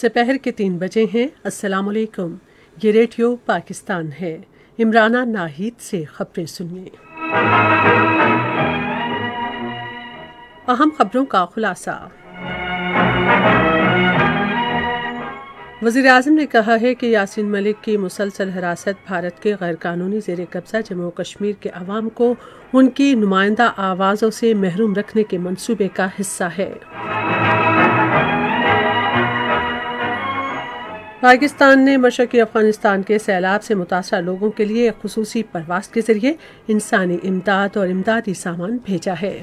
दोपहर के 3 बजे हैं। अस्सलामुअलैकुम। ये रेडियो पाकिस्तान है। इमराना नाहिद से खबरें सुनिए। अहम खबरों का खुलासा। वज़ीर आज़म ने कहा है कि यासीन मलिक की मुसलसल हिरासत भारत के गैर कानूनी ज़ेर कब्ज़ा जम्मू और कश्मीर के अवाम को उनकी नुमाइंदा आवाज़ों से महरूम रखने के मंसूबे का हिस्सा है। पाकिस्तान ने मशरक़ी अफ़गानिस्तान के सैलाब से मुतासरा लोगों के लिए एक ख़ुसूसी परवाज़ के ज़रिए इंसानी इमदाद और इमदादी सामान भेजा है।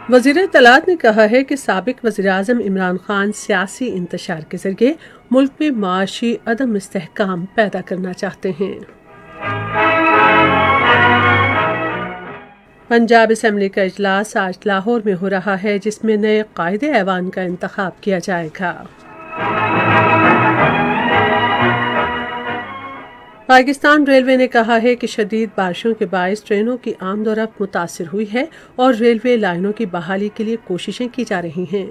वज़ीर इत्तलात ने कहा है कि साबिक वज़ीर आज़म इमरान खान सियासी इंतशार के ज़रिए मुल्क में माशी अदम इस्तेहकाम पैदा करना चाहते हैं। पंजाब असम्बली का इजलास आज लाहौर में हो रहा है, जिसमें नए कायदे ऐवान का इंतखाब किया जाएगा। पाकिस्तान रेलवे ने कहा है कि शदीद बारिशों के बायस ट्रेनों की आमदोरफ्त मुतासिर हुई है और रेलवे लाइनों की बहाली के लिए कोशिशें की जा रही हैं।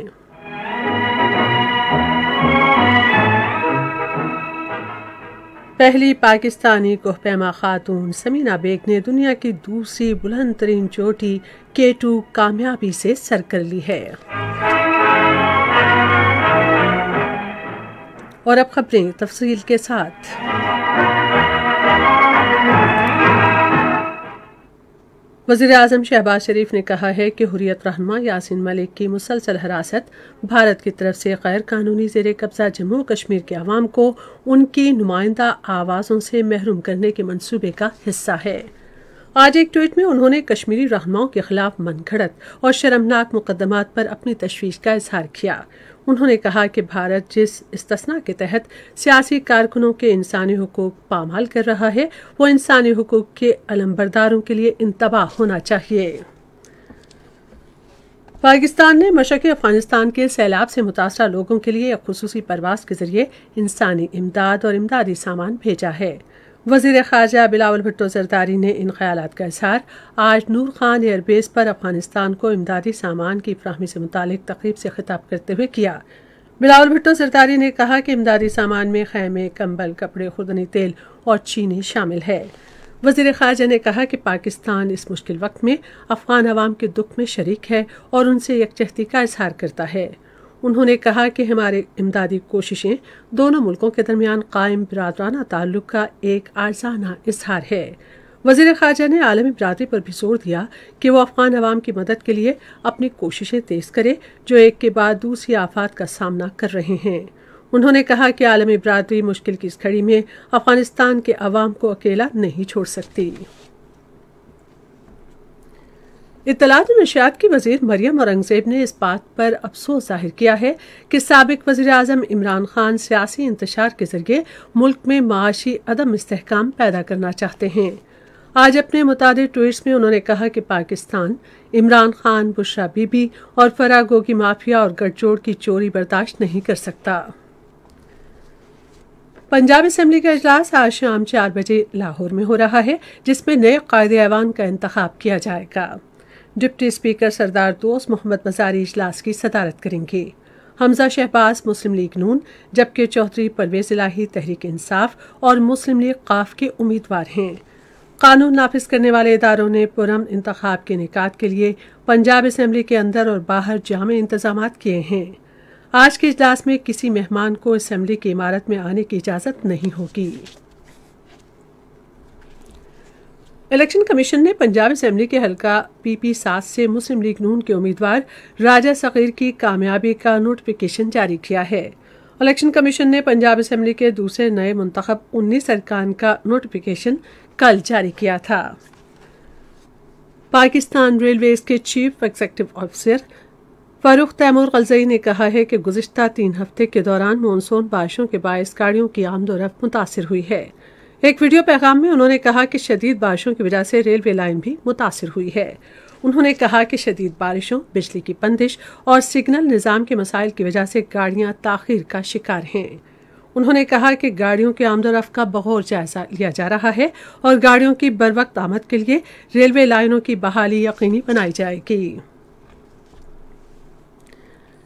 पहली पाकिस्तानी कोहपैमा खातून समीना बेग ने दुनिया की दूसरी बुलंद तरीन चोटी K2 कामयाबी से सर कर ली है। और अब खबरें तफसील के साथ। वज़ीर आज़म शहबाज शरीफ ने कहा है कि हुर्रियत रहनुमा यासीन मलिक की मुसलसल हिरासत भारत की तरफ से गैर कानूनी ज़ेर कब्ज़ा जम्मू कश्मीर के अवाम को उनकी नुमाइंदा आवाज़ों से महरूम करने के मंसूबे का हिस्सा है। आज एक ट्वीट में उन्होंने कश्मीरी रहनुमाओं के खिलाफ मनगढ़ंत और शर्मनाक मुकदमात पर अपनी तशवीश का इजहार किया। उन्होंने कहा कि भारत जिस इस्तिस्ना के तहत सियासी कारकुनों के इंसानी हुकूक पामाल कर रहा है, वो इंसानी हुकूक के अलमबरदारों के लिए इंतबाह होना चाहिए। पाकिस्तान ने मशरक़ी अफ़गानिस्तान के सैलाब से मुतासरा लोगों के लिए एक ख़ुसूसी परवाज़ के ज़रिए इंसानी इमदाद और इमदादी सामान भेजा है। वज़ीर ख़ारजा बिलावल भुट्टो ज़रदारी ने इन ख़यालात का इज़हार आज नूर खान एयरबेस पर अफ़गानिस्तान को इमदादी सामान की फ़राहमी से मुतालिक तक़रीब से ख़िताब करते हुए किया। बिलावल भुट्टो ज़रदारी ने कहा कि इमदादी सामान में खैमे, कंबल, कपड़े, खुर्दनी तेल और चीनी शामिल है। वज़ीर ख़ारजा ने कहा कि पाकिस्तान इस मुश्किल वक्त में अफ़गान अवाम के दुख में शरीक है और उनसे यकजहती का इज़हार करता है। उन्होंने कहा कि हमारे इमदादी कोशिशें दोनों मुल्कों के दरमियान कायम बिरादराना ताल्लुक का एक आरज़ाना इजहार है। वज़ीर ख़ारजा ने आलमी बिरादरी पर भी जोर दिया कि वो अफ़गान अवाम की मदद के लिए अपनी कोशिशें तेज़ करे, जो एक के बाद दूसरी आफात का सामना कर रहे हैं। उन्होंने कहा कि आलमी बिरादरी मुश्किल की इस घड़ी में अफ़गानिस्तान के अवाम को अकेला नहीं छोड़ सकती। इत्तलात और नशियात की वज़ीर मरियम औरंगज़ेब ने इस बात पर अफसोस जाहिर किया है कि साबिक वज़ीर आज़म इमरान खान सियासी इंतशार के ज़रिए मुल्क में माशी अदम इस्तेहकाम पैदा करना चाहते हैं। आज अपने मुतादिद ट्वीट्स में उन्होंने कहा कि पाकिस्तान इमरान खान, बुशरा बीबी और फरागोगी माफिया और गठजोड़ की चोरी बर्दाश्त नहीं कर सकता। पंजाब असम्बली का इजलास आज शाम 4 बजे लाहौर में हो रहा है, जिसमें नए कायदे ऐवान का इंतखाब किया जाएगा। डिप्टी स्पीकर सरदार दोस्त मोहम्मद मज़ारी इजलास की सदारत करेंगे। हमजा शहबाज मुस्लिम लीग नून, जबकि चौधरी परवेज़ इलाही तहरीक इंसाफ और मुस्लिम लीग काफ के उम्मीदवार हैं। कानून नाफिज करने वाले इदारों ने पुरअमन इंतखाब के इनेकाद के लिए पंजाब असम्बली के अंदर और बाहर जामे इंतजामात किए हैं। आज के इजलास में किसी मेहमान को असम्बली की इमारत में आने की इजाज़त नहीं होगी। इलेक्शन कमीशन ने पंजाब असम्बली के हलका PP7 से मुस्लिम लीग नून के उम्मीदवार राजा सगीर की कामयाबी का नोटिफिकेशन जारी किया है। इलेक्शन कमीशन ने पंजाब असम्बली के दूसरे नए मुंतखब 19 अरकान का नोटिफिकेशन कल जारी किया था। पाकिस्तान रेलवेज के chief executive officer Farooq Taimur Galzai ने कहा है कि गुज़िश्ता 3 हफ्ते के दौरान मानसून बारिशों के बायस गाड़ियों की आमदोरफ्त मुतासिर हुई है। एक वीडियो पैगाम में उन्होंने कहा कि शदीद बारिशों की वजह से रेलवे लाइन भी मुतासिर हुई है। उन्होंने कहा कि शदीद बारिशों, बिजली की बंदिश और सिग्नल निज़ाम के मसाइल की वजह से गाड़ियां ताख़ीर का शिकार हैं। उन्होंने कहा कि गाड़ियों के आमदोरफ्त का बगौर जायजा लिया जा रहा है और गाड़ियों की बरवक्त आमद के लिए रेलवे लाइनों की बहाली यकीनी बनाई जाएगी।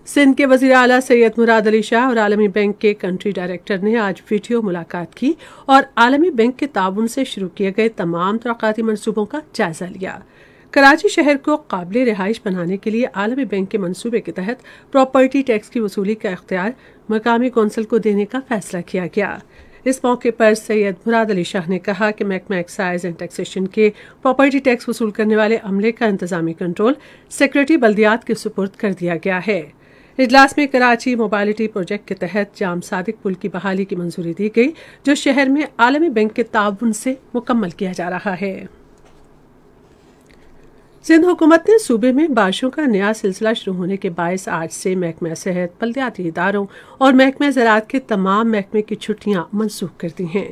सिंध के वज़ीर आला सैयद मुराद अली शाह और आलमी बैंक के कंट्री डायरेक्टर ने आज वीडियो मुलाकात की और आलमी बैंक के ताउन से शुरू किए गए तमाम तरक्काती मंसूबों का जायजा लिया। कराची शहर को काबिल रिहाइश बनाने के लिए आलमी बैंक के मंसूबे के तहत प्रॉपर्टी टैक्स की वसूली का इख्तियार मकामी कौंसिल को देने का फैसला किया गया। इस मौके पर सैयद मुराद अली शाह ने कहा कि महकमा एक्साइज एंड टैक्सेशन के प्रॉपर्टी टैक्स वसूल करने वाले अमले का इंतजामी कंट्रोल सेक्रेटरी बल्दियात के सुपुर्द कर दिया गया है। इजलास में कराची मोबाइलिटी प्रोजेक्ट के तहत जाम सादिक पुल की बहाली की मंजूरी दी गई, जो शहर में आलमी बैंक के ताउन से मुकम्मल किया जा रहा है। सिंध हुकूमत ने सूबे में बारिशों का नया सिलसिला शुरू होने के बायस आज से महकमा सेहत, बल्दियाती इदारों और महकमा ज़राअत के तमाम महकमे की छुट्टियां मनसूख कर दी हैं।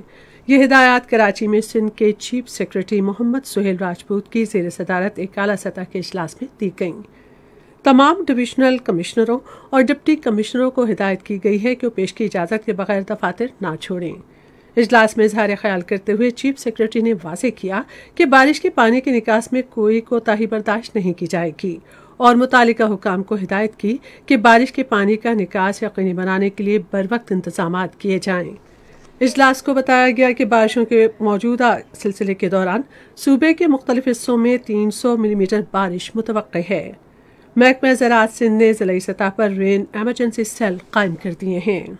ये हिदायत कराची में सिंध के चीफ सेक्रेटरी मोहम्मद सुहेल राजपूत की ज़ेर सदारत एक आला सतह के इजलास में दी गईं। तमाम डिविजनल कमिश्नरों और डिप्टी कमिश्नरों को हिदायत की गई है कि वो पेश की इजाज़त के बगैर दफातर ना छोड़ें। इजलास में इजहार ख्याल करते हुए चीफ सेक्रेटरी ने वाज़ेह किया कि बारिश के पानी के निकास में कोई कोताही बर्दाश्त नहीं की जाएगी और मुतालिका हुकाम को हिदायत की कि बारिश के पानी का निकास यकीनी बनाने के लिए बरवक्त इंतजाम किए जाएं। इजलास को बताया गया कि बारिशों के मौजूदा सिलसिले के दौरान सूबे के मुख्तलिफ हिस्सों में 300 मिलीमीटर बारिश मुतवक्के है। महकमा ज़राअत सिंध ने ज़िलाई सतह पर रेन एमरजेंसी सेल कायम कर दिए हैं।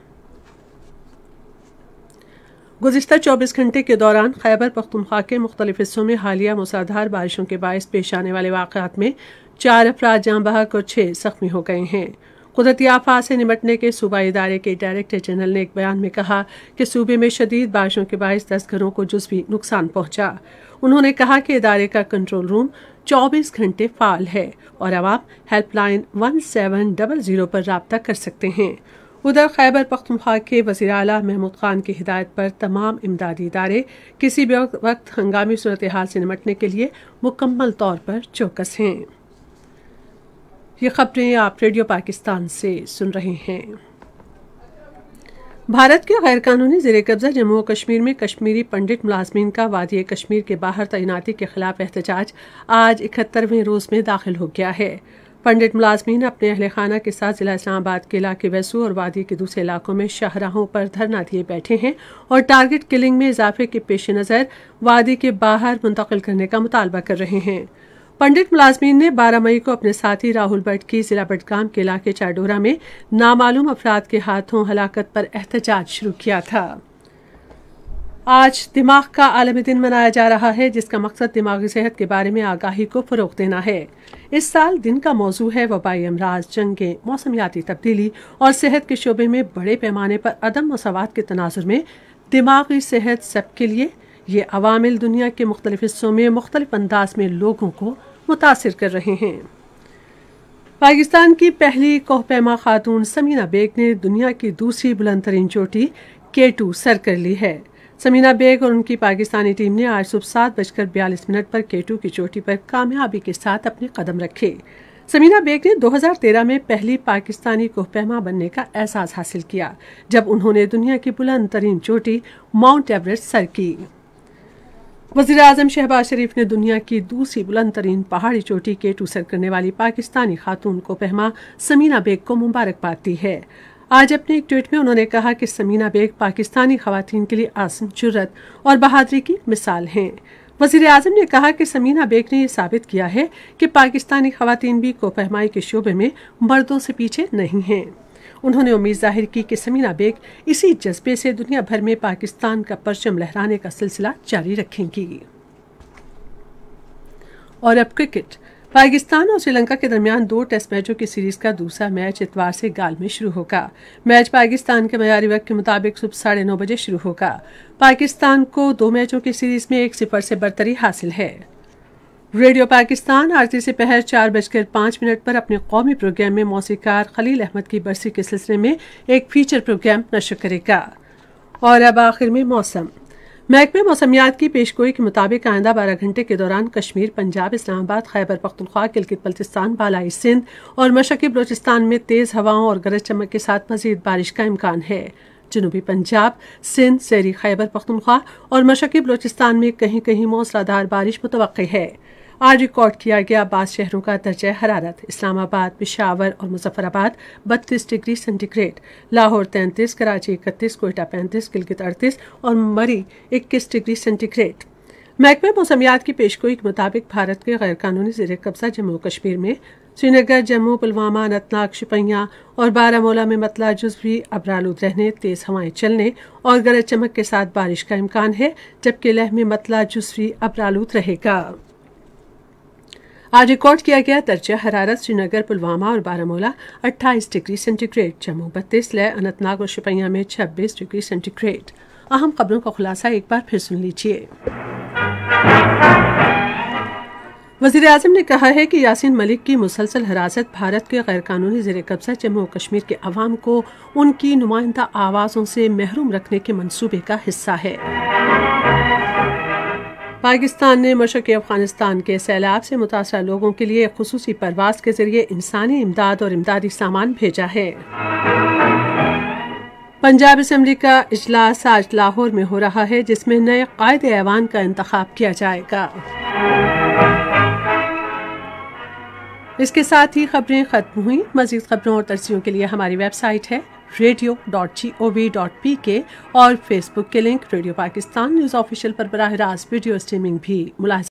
गुज़िश्ता 24 घंटे के दौरान खैबर पख्तूनख्वा के मुख्तलिफ हिस्सों में हालिया मूसलाधार बारिशों के बायस पेश आने वाले वाक़यात में 4 अफराद जाँ बहक और 6 ज़ख्मी हो गए हैं। कुदरती आफात से निमटने के सूबाई इदारे के डायरेक्टर जनरल ने एक बयान में कहा कि सूबे में शदीद बारिशों के बायस 10 घरों को जुज़वी नुकसान पहुंचा। उन्होंने कहा कि इदारे का कंट्रोल रूम 24 घंटे फाल है और अवाम हेल्पलाइन 1700 पर राब्ता कर सकते हैं। उधर खैबर पख्तूनख्वा के वज़ीर आला महमूद खान की हिदायत पर तमाम इमदादी इदारे किसी भी वक्त हंगामी सूरत हाल से निमटने के लिए मुकम्मल तौर पर चौकस हैं। ये खबरें आप रेडियो पाकिस्तान से सुन रहे हैं। भारत के गैर कानूनी ज़ेर कब्जा जम्मू और कश्मीर में कश्मीरी पंडित मुलाजमीन का वादी कश्मीर के बाहर तैनाती के खिलाफ एहतजाज आज 71वें रोज़ में दाखिल हो गया है। पंडित मुलाजमीन अपने अहल खाना के साथ जिला इस्लामाबाद के इलाके वैसू और वादी के दूसरे इलाकों में शाहराहों पर धरना दिए बैठे हैं और टारगेट किलिंग में इजाफे के पेश नज़र वादी के बाहर मुंतकिल करने का मुतालबा कर रहे हैं। पंडित मुलाजमीन ने 12 मई को अपने साथी राहुल भट्ट की जिला बडगाम के इलाके चाडोरा में नामालूम अफराद के हाथों हलाकत पर एहतजाज शुरू किया था। आज दिमाग का आलमी दिन मनाया जा रहा है, जिसका मकसद दिमागी सेहत के बारे में आगाही को फ़रोग़ देना है। इस साल दिन का मौजू है वबाई अमराज, जंगें, मौसमियाती तब्दीली और सेहत के शोबे में बड़े पैमाने पर अदम मसावात के तनाजुर में दिमागी सेहत सबके लिए। ये अवामिल दुनिया के मुख्तलिफ हिस्सों में मुख्तलिफ अंदाज में लोगों को मुतासिर कर रहे हैं। पाकिस्तान की पहली कोहपैमा खातून समीना बेग ने दुनिया की दूसरी बुलंद तरीन चोटी K2 सर कर ली है। समीना बेग और उनकी पाकिस्तानी टीम ने आज सुबह 7:42 पर K2 की चोटी पर कामयाबी के साथ अपने कदम रखे। समीना बेग ने 2013 में पहली पाकिस्तानी कोहपैमा बनने का एहसास हासिल किया, जब उन्होंने दुनिया की बुलंद तरीन चोटी माउंट एवरेस्ट सर की। वज़ीर आज़म शहबाज शरीफ ने दुनिया की दूसरी बुलंद तरीन पहाड़ी चोटी K2 सर करने वाली पाकिस्तानी खातून कोहपैमा समीना बेग को मुबारकबाद दी है। आज अपने एक ट्वीट में उन्होंने कहा कि समीना बेग पाकिस्तानी खवातीन के लिए आज़म, जुर्रत और बहादुरी की मिसाल हैं। वज़ीर आज़म ने कहा कि समीना बेग ने यह साबित किया है कि पाकिस्तानी खवातीन भी कोहपैमाई के शोबे में मर्दों से पीछे नहीं हैं। उन्होंने उम्मीद जाहिर की कि समीना बेग इसी जज्बे से दुनिया भर में पाकिस्तान का परचम लहराने का सिलसिला जारी रखेंगी। और अब क्रिकेट। पाकिस्तान और श्रीलंका के दरमियान 2 टेस्ट मैचों की सीरीज का दूसरा मैच इतवार से गाल में शुरू होगा। मैच पाकिस्तान के मयारी वक्त के मुताबिक सुबह 9:30 बजे शुरू होगा। पाकिस्तान को 2 मैचों की सीरीज में 1-0 से बरतरी हासिल है। रेडियो पाकिस्तान आरती से पहर 4:05 पर अपने कौमी प्रोग्राम में मौसीकार खलील अहमद की बरसी के सिलसिले में एक फीचर प्रोग्राम नशर करेगा। और अब आखिर में मौसम। महकमे मौसमियात की पेशगोई के मुताबिक आइंदा 12 घंटे के दौरान कश्मीर, पंजाब, इस्लामाबाद, खैबर पख्तूनख्वा, गिलगित बल्तिस्तान, बालाई सिंध और मशरक़ी बलोचिस्तान में तेज़ हवाओं और गरज चमक के साथ मज़ीद बारिश का इम्कान है। जनूबी पंजाब, सिंध, शहरी खैबर पख्तूनख्वा और मशरक़ी बलोचिस्तान में कहीं कहीं मूसलाधार बारिश मुतवक्के है। आज रिकॉर्ड किया गया 22 शहरों का दर्जा हरारत। इस्लामाबाद, पेशावर और मुजफ्फराबाद 32 डिग्री सेंटीग्रेड, लाहौर 33, कराची 31, कोयटा 35, गिलगित 38 और मरी 21 डिग्री सेंटीग्रेड। महकमे मौसमियात की पेशगोई के मुताबिक भारत के गैर कानूनी ज़ेर कब्जा जम्मू कश्मीर में श्रीनगर, जम्मू, पुलवामा, अनंतनाग, शिपियां और बारामूला में मतला जुज़वी अबरालूद रहने, तेज़ हवाएं चलने और गरज चमक के साथ बारिश का इम्कान है, जबकि लेह में मतला जुज़वी अबरालूद रहेगा। आज रिकॉर्ड किया गया दर्जा हरारत श्रीनगर, पुलवामा और बारामूला 28 डिग्री सेंटीग्रेड, जम्मू 32, लेह, अनंतनाग और शिपियां में 26 डिग्री सेंटीग्रेड। अहम खबरों का खुलासा एक बार फिर सुन लीजिए। वज़ीर आज़म ने कहा है कि यासीन मलिक की मुसलसल हिरासत भारत के गैर कानूनी ज़ेर कब्जा जम्मू कश्मीर के अवाम को उनकी नुमाइंदा आवाज़ों से महरूम रखने के मंसूबे का हिस्सा है। पाकिस्तान ने मशरक़ी अफगानिस्तान के सैलाब से मुतासरा लोगों के लिए खुसूसी परवाज़ के जरिए इंसानी इमदाद और इमदादी सामान भेजा है। पंजाब असम्बली का इजलास आज लाहौर में हो रहा है, जिसमें नए कायदे ऐवान का इंतखाब किया जाएगा। इसके साथ ही खबरें खत्म हुई। मज़ीद खबरों और तरसीयों के लिए हमारी वेबसाइट है radio.gov.pk और फेसबुक के link radio Pakistan news official पर बराह रास्त वीडियो स्ट्रीमिंग भी मुलाहिज़ा